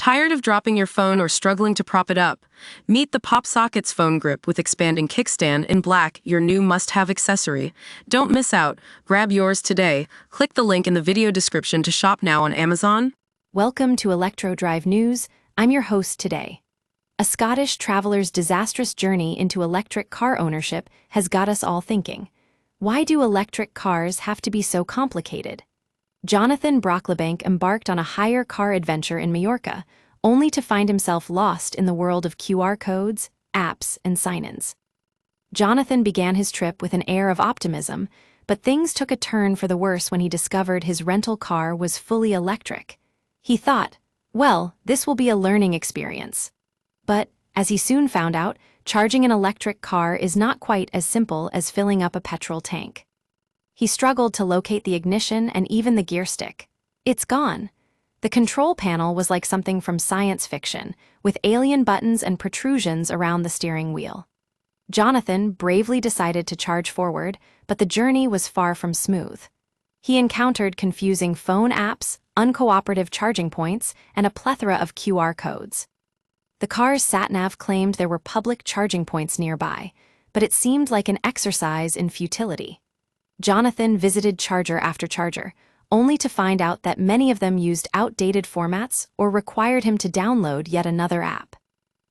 Tired of dropping your phone or struggling to prop it up? Meet the PopSockets phone grip with expanding kickstand in black, your new must-have accessory. Don't miss out. Grab yours today. Click the link in the video description to shop now on Amazon. Welcome to Electro Drive News. I'm your host today. A Scottish traveler's disastrous journey into electric car ownership has got us all thinking. Why do electric cars have to be so complicated? Jonathan Brocklebank embarked on a hire car adventure in Majorca, only to find himself lost in the world of QR codes, apps, and sign-ins. Jonathan began his trip with an air of optimism, but things took a turn for the worse when he discovered his rental car was fully electric. He thought, well, this will be a learning experience. But, as he soon found out, charging an electric car is not quite as simple as filling up a petrol tank. He struggled to locate the ignition and even the gear stick. It's gone. The control panel was like something from science fiction, with alien buttons and protrusions around the steering wheel. Jonathan bravely decided to charge forward, but the journey was far from smooth. He encountered confusing phone apps, uncooperative charging points, and a plethora of QR codes. The car's sat-nav claimed there were public charging points nearby, but it seemed like an exercise in futility. Jonathan visited charger after charger, only to find out that many of them used outdated formats or required him to download yet another app.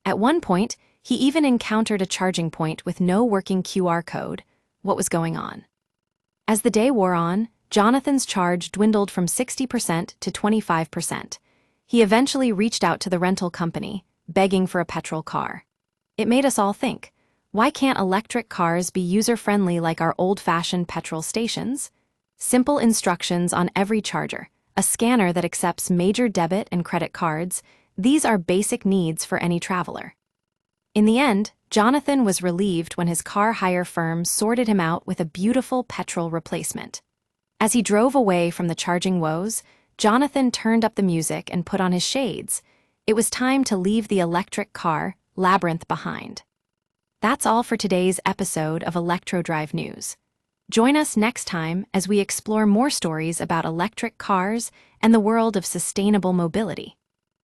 At one point, he even encountered a charging point with no working QR code. What was going on? As the day wore on, Jonathan's charge dwindled from 60% to 25%. He eventually reached out to the rental company, begging for a petrol car. It made us all think, why can't electric cars be user-friendly like our old-fashioned petrol stations? Simple instructions on every charger, a scanner that accepts major debit and credit cards, these are basic needs for any traveler. In the end, Jonathan was relieved when his car hire firm sorted him out with a beautiful petrol replacement. As he drove away from the charging woes, Jonathan turned up the music and put on his shades. It was time to leave the electric car, Labyrinth, behind. That's all for today's episode of Electro Drive News. Join us next time as we explore more stories about electric cars and the world of sustainable mobility.